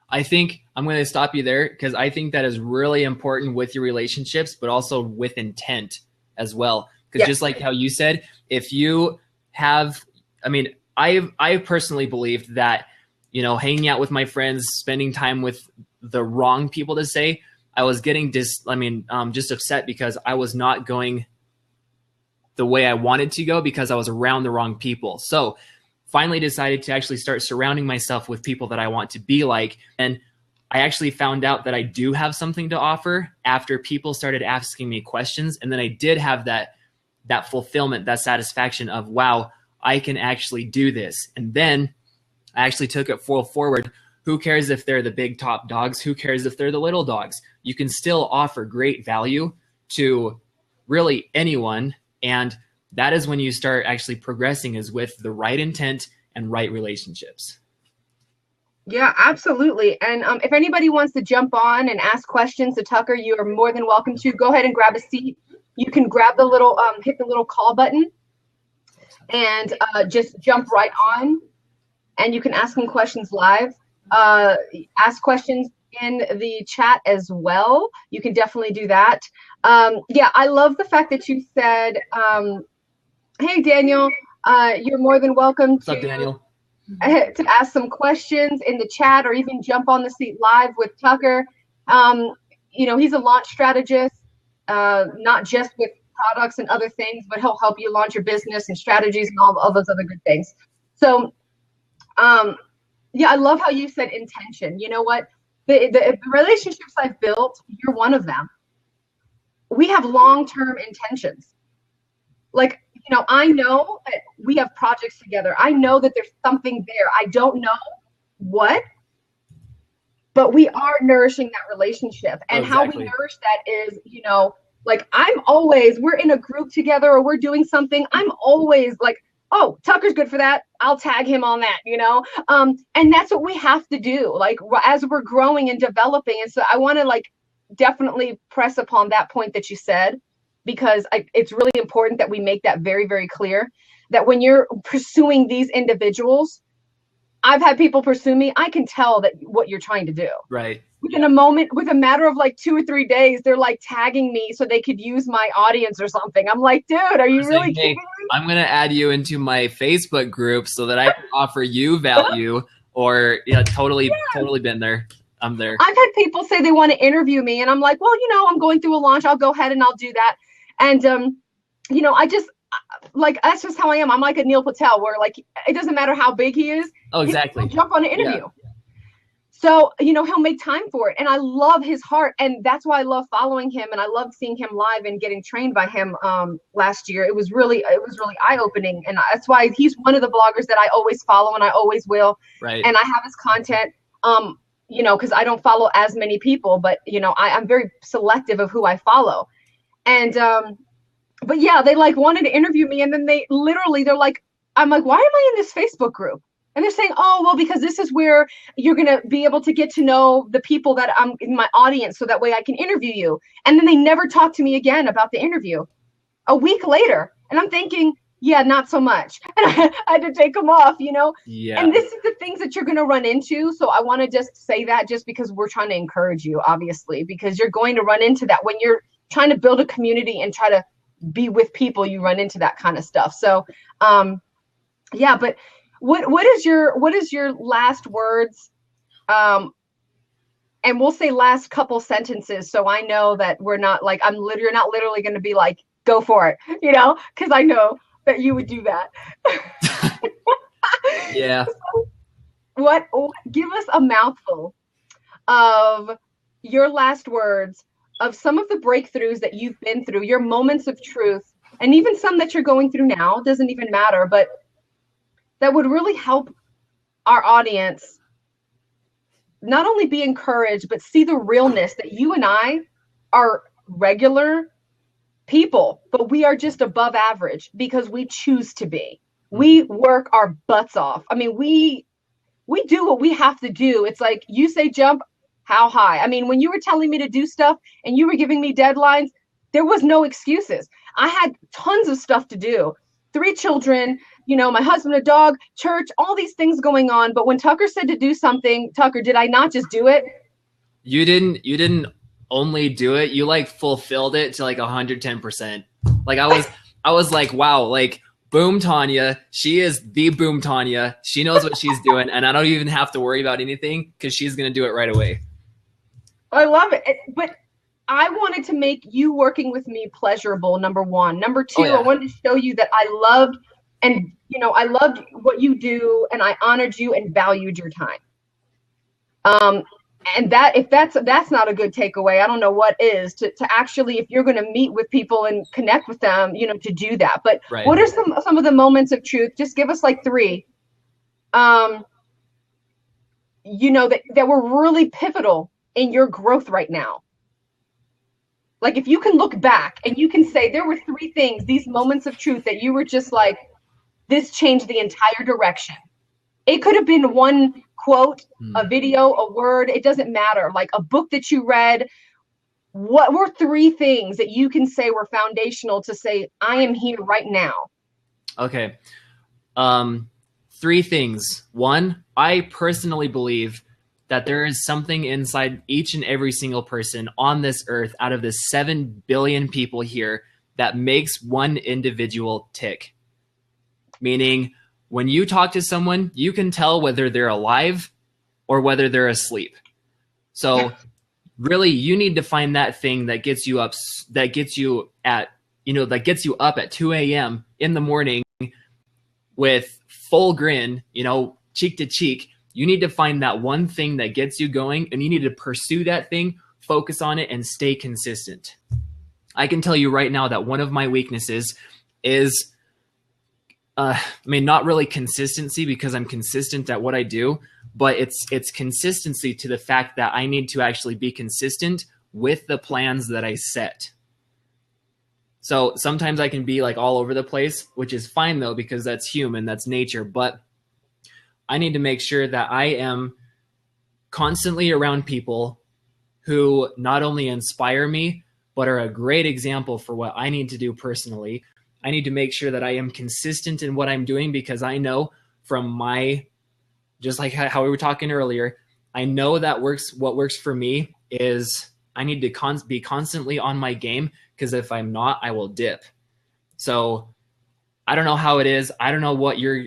I think I'm going to stop you there, because I think that is really important with your relationships, but also with intent as well. Because just like how you said, if you have, I personally believed that, hanging out with my friends, spending time with the wrong people, to say, I was getting just upset because I was not going the way I wanted to go, because I was around the wrong people. So finally decided to actually start surrounding myself with people that I want to be like. And I actually found out that I do have something to offer after people started asking me questions. And then I did have that fulfillment, that satisfaction of, wow, I can actually do this. And then I actually took it full forward. Who cares if they're the big top dogs? Who cares if they're the little dogs? You can still offer great value to really anyone. And that is when you start actually progressing, is with the right intent and right relationships. Yeah, absolutely. And if anybody wants to jump on and ask questions to Tucker, you are more than welcome to. Go ahead and grab a seat. You can grab the little, hit the little call button, and just jump right on. And you can ask him questions live. Ask questions in the chat as well. You can definitely do that. I love the fact that you said, hey, Daniel, you're more than welcome What's up, Daniel? To ask some questions in the chat, or even jump on the seat live with Tucker. He's a launch strategist, not just with products and other things, but he'll help you launch your business and strategies and all those other good things. So, I love how you said intention. You know what? The relationships I've built, you're one of them. We have long-term intentions. Like, I know that we have projects together. I know that there's something there. I don't know what, but we are nourishing that relationship. And how we nourish that is, like, we're in a group together, or we're doing something. I'm always like, oh, Tucker's good for that. I'll tag him on that, and that's what we have to do, like, as we're growing and developing. And so I want to definitely press upon that point that you said, because it's really important that we make that very, very clear, that when you're pursuing these individuals, I've had people pursue me. I can tell that what you're trying to do. Right. Within a matter of 2 or 3 days, they're tagging me so they could use my audience or something. I'm like, dude, are you really kidding me? I'm going to add you into my Facebook group so that I can offer you value, or totally been there. I'm there. I've had people say they want to interview me, and I'm like, well, I'm going through a launch. I'll go ahead and I'll do that. And, I just, that's just how I am. I'm like a Neil Patel, where it doesn't matter how big he is. Oh, exactly. He'll jump on an interview. Yeah. So, he'll make time for it. And I love his heart. And that's why I love following him. And I loved seeing him live and getting trained by him last year. It was really eye-opening. And that's why he's one of the bloggers that I always follow, and I always will. Right. And I have his content, because I don't follow as many people, but, I'm very selective of who I follow. And but yeah, they like wanted to interview me, and then they're like, I'm like, why am I in this Facebook group? And they're saying, oh, well, because this is where you're going to be able to get to know the people that I'm in my audience, so that way I can interview you. And then they never talked to me again about the interview a week later. And I'm thinking, yeah, not so much. And I had to take them off, you know? Yeah. And this is the things that you're going to run into. So I want to just say that, just because we're trying to encourage you, obviously, because you're going to run into that when you're trying to build a community and try to be with people. You run into that kind of stuff. So, yeah, but what is your last words? And we'll say last couple sentences, so I know that we're not like, you're not literally going to be like, go for it, you know, because I know that you would do that. Yeah. Give us a mouthful of your last words of some of the breakthroughs that you've been through, your moments of truth, and even some that you're going through now, doesn't even matter, but that would really help our audience not only be encouraged, but see the realness that you and I are regular people, but we are just above average because we choose to be. We work our butts off. I mean, we do what we have to do. It's like, you say jump, how high? I mean, when you were telling me to do stuff and you were giving me deadlines, there was no excuses. I had tons of stuff to do. 3 children, you know, my husband, a dog, church, all these things going on. But when Tucker said to do something, Tucker, did I not just do it? You didn't only do it, you like fulfilled it to like 110%. Like I was like, wow, like boom Tanya, she is the boom Tanya. She knows what she's doing, and I don't even have to worry about anything because she's gonna do it right away. I love it. But I wanted to make you working with me pleasurable, number one. Number two, I wanted to show you that I loved, and you know, I loved what you do, and I honored you and valued your time. And that, if that's not a good takeaway, I don't know what is, to actually, if you're going to meet with people and connect with them, you know, to do that. But what are some of the moments of truth? Just give us like 3, you know, that were really pivotal in your growth right now. Like, if you can look back and you can say there were 3 things, these moments of truth that you were just like, this changed the entire direction. It could have been one quote, a video, a word, it doesn't matter. Like a book that you read. What were 3 things that you can say were foundational to say, I am here right now? Okay. 3 things. 1, I personally believe that there is something inside each and every single person on this earth, out of the 7 billion people here, that makes one individual tick. Meaning, when you talk to someone, you can tell whether they're alive or whether they're asleep. So really, you need to find that thing that gets you up, that gets you up at 2 a.m. in the morning with full grin, you know, cheek to cheek. You need to find that one thing that gets you going, and you need to pursue that thing, focus on it, and stay consistent. I can tell you right now that one of my weaknesses is, not really consistency, because I'm consistent at what I do, but it's consistency to the fact that I need to actually be consistent with the plans that I set. So sometimes I can be like all over the place, which is fine though, because that's human, that's nature. But I need to make sure that I am constantly around people who not only inspire me, but are a great example for what I need to do personally. I need to make sure that I am consistent in what I'm doing, because I know from my, just like how we were talking earlier, I know that what works for me is I need to be constantly on my game, because if I'm not, I will dip. So I don't know how it is. I don't know what your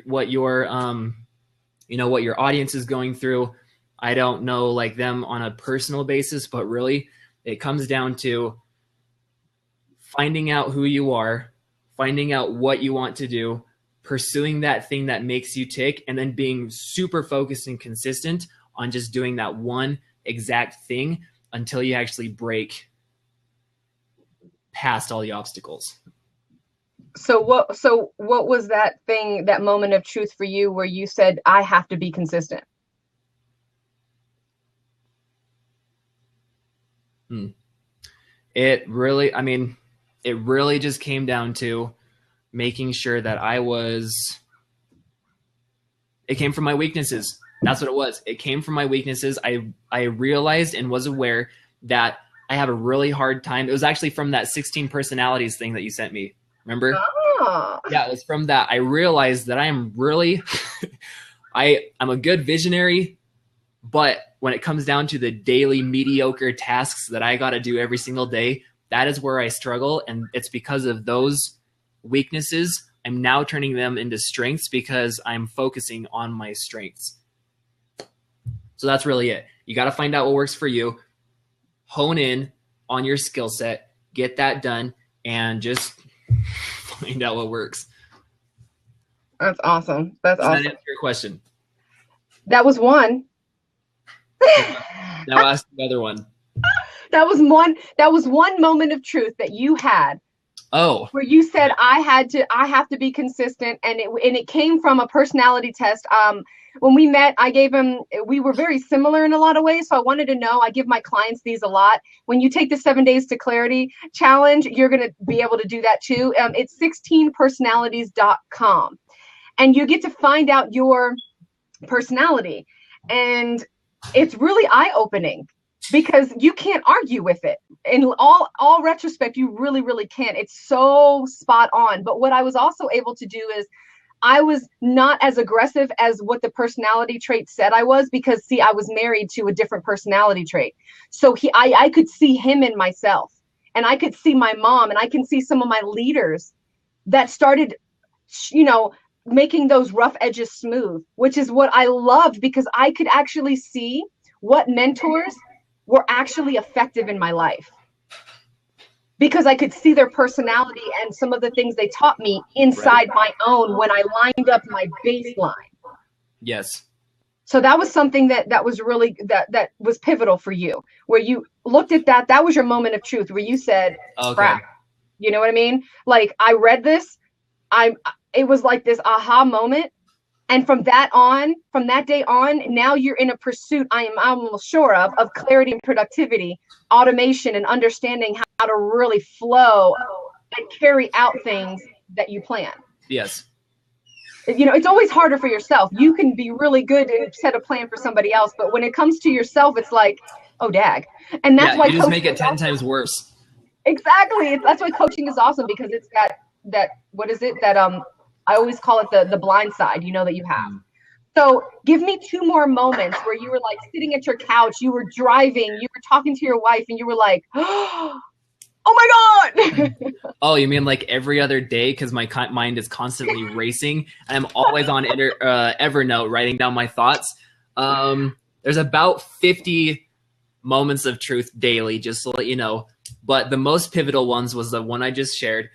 audience is going through. I don't know like them on a personal basis, but really it comes down to finding out who you are, finding out what you want to do, pursuing that thing that makes you tick, and then being super focused and consistent on just doing that one exact thing until you actually break past all the obstacles. So what was that thing, that moment of truth for you where you said, I have to be consistent? It really, it really just came down to making sure that it came from my weaknesses. That's what it was. It came from my weaknesses. I realized and was aware that I have a really hard time. It was actually from that 16 personalities thing that you sent me. Remember? Oh. Yeah, it was from that. I realized that I am really, I'm a good visionary, but when it comes down to the daily mediocre tasks that I got to do every single day, that is where I struggle. And it's because of those weaknesses. I'm now turning them into strengths because I'm focusing on my strengths. So that's really it. You got to find out what works for you, hone in on your skill set, get that done, and just find out what works. That's awesome. That's Does awesome. that answer your question? That was one. Now ask the other one. That was one moment of truth that you had. Oh. Where you said I have to be consistent, and it came from a personality test. When we met, we were very similar in a lot of ways. So I wanted to know, I give my clients these a lot. When you take the 7 days to clarity challenge, you're going to be able to do that too. It's 16personalities.com, and you get to find out your personality, and it's really eye-opening because you can't argue with it. In all retrospect, you really, really can't. It's so spot on. But what I was also able to do is I was not as aggressive as what the personality trait said I was, because see, I was married to a different personality trait. So I could see him in myself, and I could see my mom, and I can see some of my leaders that started, making those rough edges smooth, which is what I loved, because I could actually see what mentors were actually effective in my life, because I could see their personality and some of the things they taught me inside my own when I lined up my baseline. Yes. So that was something that was really, that was pivotal for you, where you looked at that was your moment of truth, where you said, crap, you know what I mean? Like, I read this, it was like this aha moment. And from that day on, now you're in a pursuit, I'm almost sure of clarity and productivity, automation, and understanding how to really flow and carry out things that you plan. Yes. It's always harder for yourself. You can be really good and set a plan for somebody else, but when it comes to yourself, it's like, oh, dag. And that's why you just make it 10 times worse. Exactly. That's why coaching is awesome, because it's that what is it that I always call it the blind side, that you have. So give me 2 more moments where you were like sitting at your couch, you were driving, you were talking to your wife, and you were like, oh my God. Oh, you mean like every other day? Because my mind is constantly racing. I'm always on Evernote writing down my thoughts. There's about 50 moments of truth daily, just to let you know. But the most pivotal ones was the one I just shared.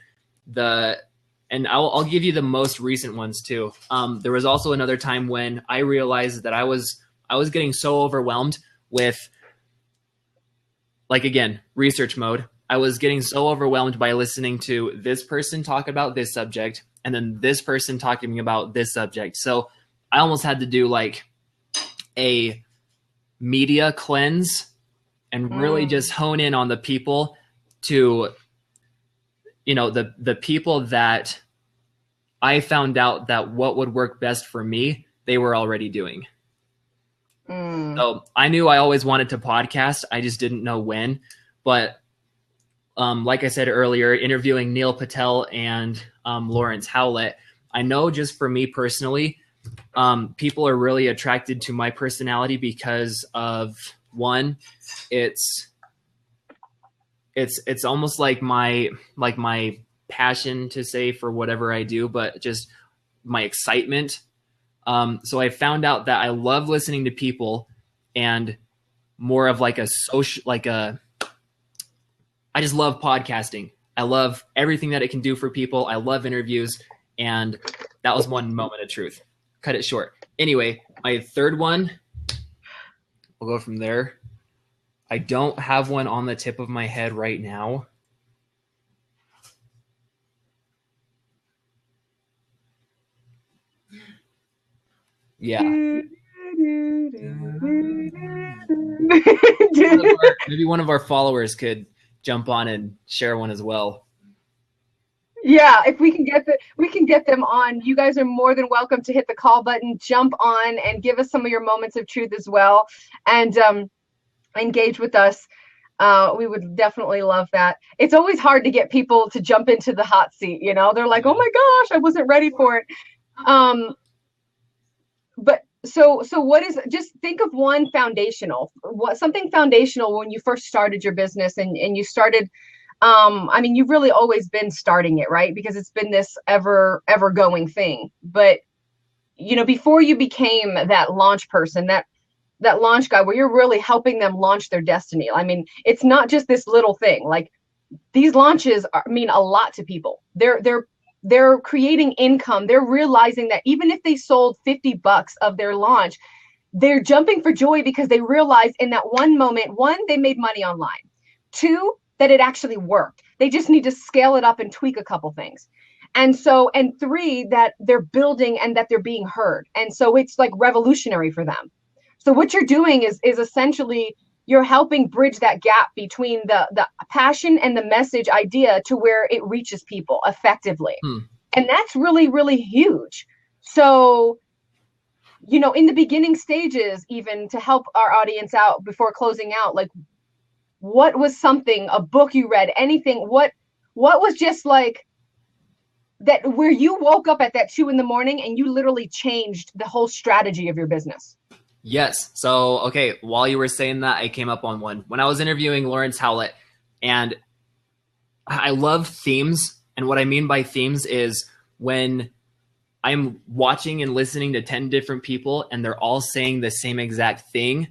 And I'll give you the most recent ones too. There was also another time when I realized that I was getting so overwhelmed with, like, again, research mode. I was getting so overwhelmed by listening to this person talk about this subject and then this person talking about this subject. So I almost had to do like a media cleanse and really just hone in on the people the people that I found out that what would work best for me, they were already doing. So I knew I always wanted to podcast. I just didn't know when. But like I said earlier, interviewing Neil Patel and Lawrence Howlett, I know just for me personally, people are really attracted to my personality because of, one, it's almost like my passion to say for whatever I do, but just my excitement. So I found out that I love listening to people, and more of like I just love podcasting. I love everything that it can do for people. I love interviews, and that was one moment of truth. Cut it short. Anyway, my third one, we'll go from there. I don't have one on the tip of my head right now. Yeah. Maybe one of our followers could jump on and share one as well. Yeah, if we can get them on. You guys are more than welcome to hit the call button, jump on, and give us some of your moments of truth as well, and engage with us. We would definitely love that. It's always hard to get people to jump into the hot seat. You know, they're like, "Oh my gosh, I wasn't ready for it." Um, but so what is, just think of one foundational, something foundational when you first started your business, and you started, I mean, you've really always been starting it, right? Because it's been this ever going thing. But you know, before you became that launch person, that launch guy, where you're really helping them launch their destiny. I mean, it's not just this little thing. Like, these launches mean a lot to people. They're creating income. They're realizing that even if they sold $50 of their launch, they're jumping for joy because they realize in that one moment, one, they made money online. Two, that it actually worked. They just need to scale it up and tweak a couple things. And so, and three, that they're building and that they're being heard. And so it's like revolutionary for them. So what you're doing is essentially you're helping bridge that gap between the passion and the message idea to where it reaches people effectively. And that's really, really huge. So, you know, in the beginning stages, even to help our audience out before closing out, like, what was something, a book you read, anything, what was just like that, where you woke up at that 2 a.m. and you literally changed the whole strategy of your business? Yes. So, okay, while you were saying that, I came up on one. When I was interviewing Lawrence Howlett, and I love themes. And what I mean by themes is when I'm watching and listening to 10 different people and they're all saying the same exact thing,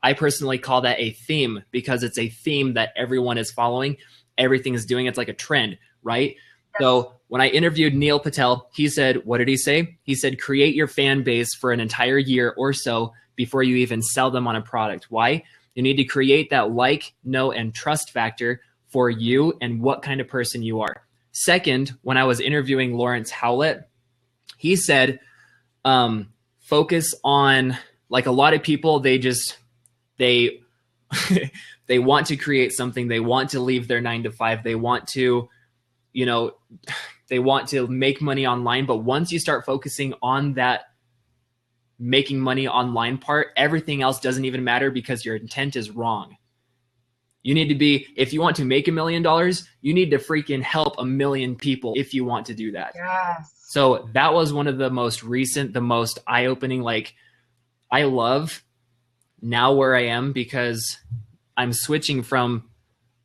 I personally call that a theme, because it's a theme that everyone is following. Everything is doing. It's like a trend, right? Yes. So when I interviewed Neil Patel, he said, what did he say? He said, create your fan base for an entire year or so before you even sell them on a product. Why? You need to create that like, know, and trust factor for you and what kind of person you are. Second, when I was interviewing Lawrence Howlett, he said, focus on, like, a lot of people, they want to create something. They want to leave their 9-to-5. They want to, you know, they want to make money online. But once you start focusing on that making money online part, everything else doesn't even matter, because your intent is wrong. You need to be, if you want to make $1 million, you need to freaking help 1 million people if you want to do that. Yes. So that was one of the most recent, the most eye-opening. Like, I love now where I am, because I'm switching from,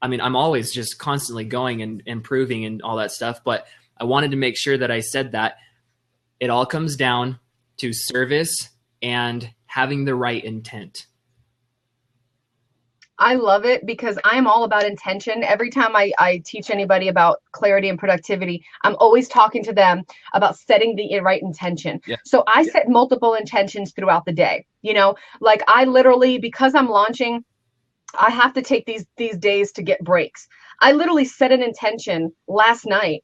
I mean, I'm always just constantly going and improving and all that stuff. But I wanted to make sure that I said that it all comes down to service and having the right intent. I love it, because I'm all about intention. Every time I teach anybody about clarity and productivity, I'm always talking to them about setting the right intention. Yeah. So I set multiple intentions throughout the day. You know, like, I literally, because I'm launching, I have to take these days to get breaks. I literally set an intention last night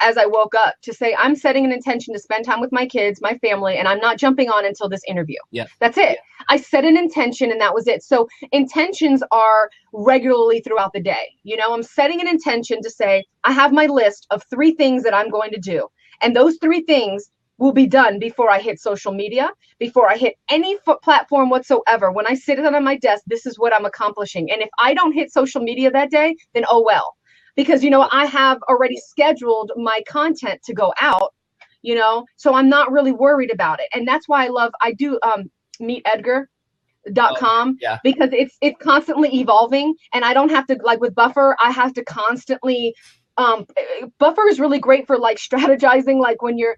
as I woke up, to say, I'm setting an intention to spend time with my kids, my family, and I'm not jumping on until this interview. Yeah. That's it. Yeah. I set an intention and that was it. So intentions are regularly throughout the day. You know, I'm setting an intention to say, I have my list of 3 things that I'm going to do. And those 3 things will be done before I hit social media, before I hit any platform whatsoever. When I sit on my desk, this is what I'm accomplishing. And if I don't hit social media that day, then oh well. Because, you know, I have already scheduled my content to go out, you know, so I'm not really worried about it. And that's why I do meetedgar.com, because it's constantly evolving, and I don't have to, like with Buffer, I have to constantly, Buffer is really great for like strategizing, like when you're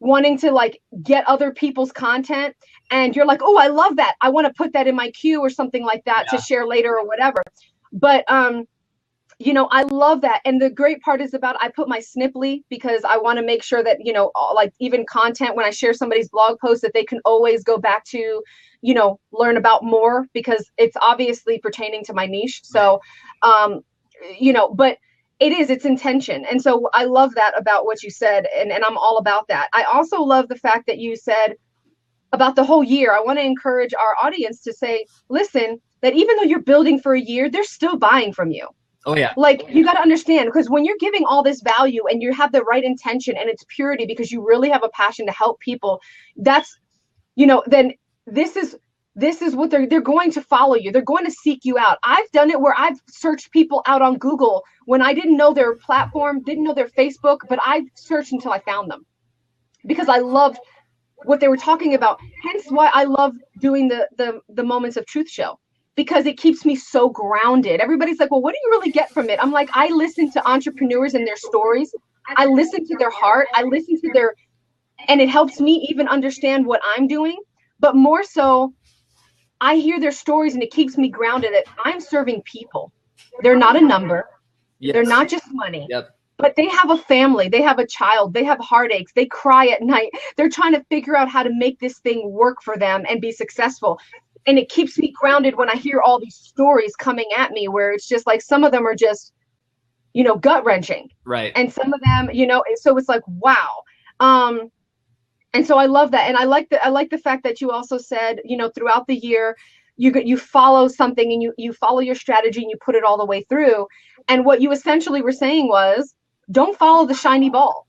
wanting to like get other people's content and you're like, oh, I love that, I want to put that in my queue or something like that to share later or whatever. But, you know, I love that. And the great part is about, I put my Sniply, because I want to make sure that, you know, like even content, when I share somebody's blog post, that they can always go back to, you know, learn about more, because it's obviously pertaining to my niche. So, you know, but it's intention. And so I love that about what you said. And I'm all about that. I also love the fact that you said about the whole year. I want to encourage our audience to say, listen, that even though you're building for a year, they're still buying from you. Oh yeah. Like, you got to understand, because when you're giving all this value and you have the right intention and it's purity because you really have a passion to help people, that's, then this is what they're going to follow you. They're going to seek you out. I've done it where I've searched people out on Google when I didn't know their platform, didn't know their Facebook, but I searched until I found them because I loved what they were talking about. Hence why I love doing the Moments of Truth show, because it keeps me so grounded. Everybody's like, well, what do you really get from it? I'm like, I listen to entrepreneurs and their stories. I listen to their heart. I listen to and it helps me even understand what I'm doing. But more so, I hear their stories and it keeps me grounded that I'm serving people. They're not a number. Yes. They're not just money. Yep. But they have a family. They have a child. They have heartaches. They cry at night. They're trying to figure out how to make this thing work for them and be successful. And it keeps me grounded when I hear all these stories coming at me where it's just like some of them are just, gut wrenching. Right. And some of them, so it's like, wow. And so I love that. And I like the fact that you also said, throughout the year, you follow something and you follow your strategy and you put it all the way through. And what you essentially were saying was, don't follow the shiny ball.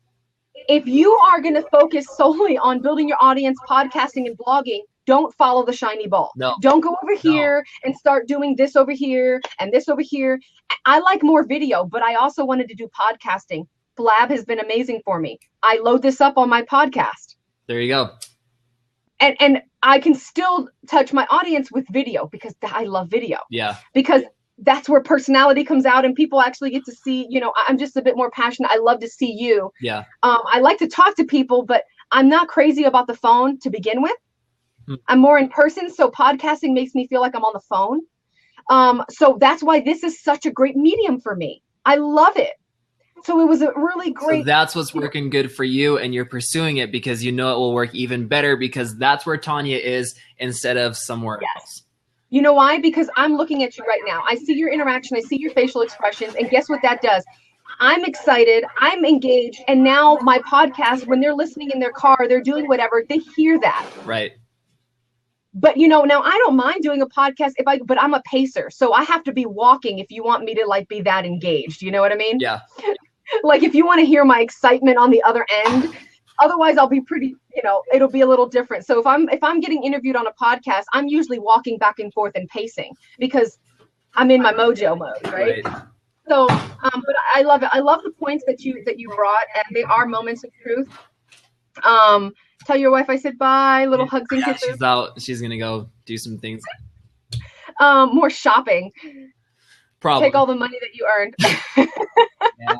If you are going to focus solely on building your audience, podcasting and blogging, don't follow the shiny ball. No. Don't go over here and start doing this over here and this over here. I like more video, but I also wanted to do podcasting. Blab has been amazing for me. I load this up on my podcast. There you go. And I can still touch my audience with video because I love video. Yeah. Because that's where personality comes out and people actually get to see, I'm just a bit more passionate. I love to see you. Yeah. I like to talk to people, but I'm not crazy about the phone to begin with. I'm more in person. So podcasting makes me feel like I'm on the phone. So that's why this is such a great medium for me. I love it. So it was a really great. So that's what's working good for you, and you're pursuing it because you know it will work even better because that's where Tanya is instead of somewhere else. You know why? Because I'm looking at you right now. I see your interaction. I see your facial expressions. And guess what that does? I'm excited. I'm engaged. And now my podcast, when they're listening in their car, they're doing whatever, they hear that. Right. But, now I don't mind doing a podcast but I'm a pacer. So I have to be walking if you want me to be that engaged. You know what I mean? Yeah. Like if you want to hear my excitement on the other end, otherwise I'll be pretty, it'll be a little different. So if I'm getting interviewed on a podcast, I'm usually walking back and forth and pacing because I'm in my mojo mode, right? So, but I love it. I love the points that you brought, and they are moments of truth. Tell your wife I said bye, little hugs and kisses. She's out. She's going to go do some things. More shopping. Probably. Take all the money that you earned. Yeah.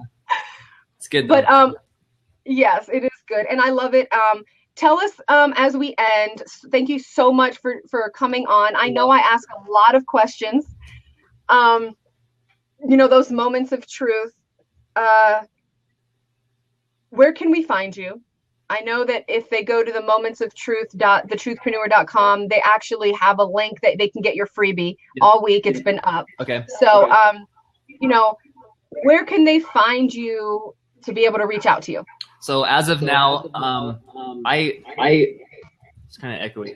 It's good though. But yes, it is good. And I love it. Tell us as we end, thank you so much for coming on. I know I ask a lot of questions. Those moments of truth. Where can we find you? I know that if they go to the momentsofTruth.thetruthpreneur.com, they actually have a link that they can get your freebie all week. It's been up. Okay. So, where can they find you to be able to reach out to you? So as of now, I it's kind of echoey. Is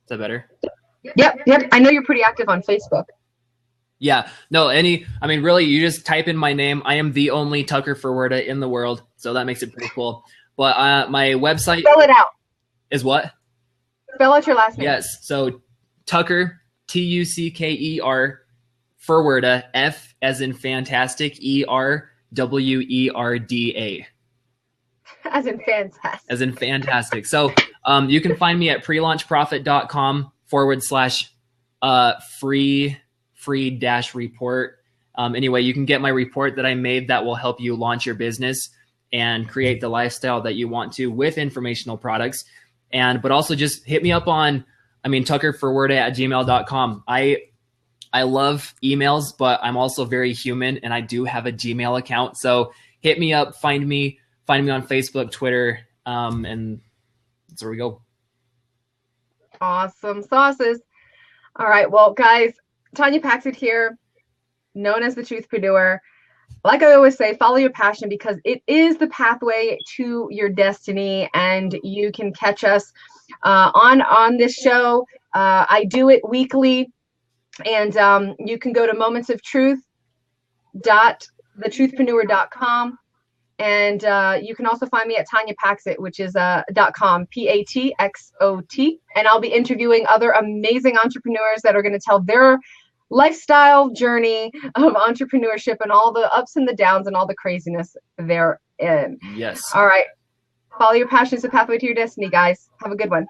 that better? Yep. I know you're pretty active on Facebook. Yeah. No, really, you just type in my name. I am the only Tucker Ferwerda in the world. So that makes it pretty cool. But my website. Spell it out. Is what? Spell out your last name. Yes. So Tucker, Tucker, Ferwerda, F as in fantastic, ERWERDA. As in fantastic. As in fantastic. So you can find me at prelaunchprofit.com/free-report. Anyway, you can get my report that I made that will help you launch your business and create the lifestyle that you want to with informational products. But also just hit me up on, tuckerferwerda@gmail.com. I love emails, but I'm also very human and I do have a Gmail account. So hit me up, find me on Facebook, Twitter, and that's where we go. Awesome sauces. All right. Well, guys, Tanya Patxot here, known as the Truthpreneur. Like I always say, follow your passion because it is the pathway to your destiny. And you can catch us on this show. I do it weekly. And you can go to momentsoftruth.thetruthpreneur.com. And you can also find me at Tanya Patxot, which is .com, Patxot. And I'll be interviewing other amazing entrepreneurs that are going to tell their lifestyle journey of entrepreneurship and all the ups and the downs and all the craziness they're in. Yes. All right. Follow your passion. It's a pathway to your destiny, guys. Have a good one.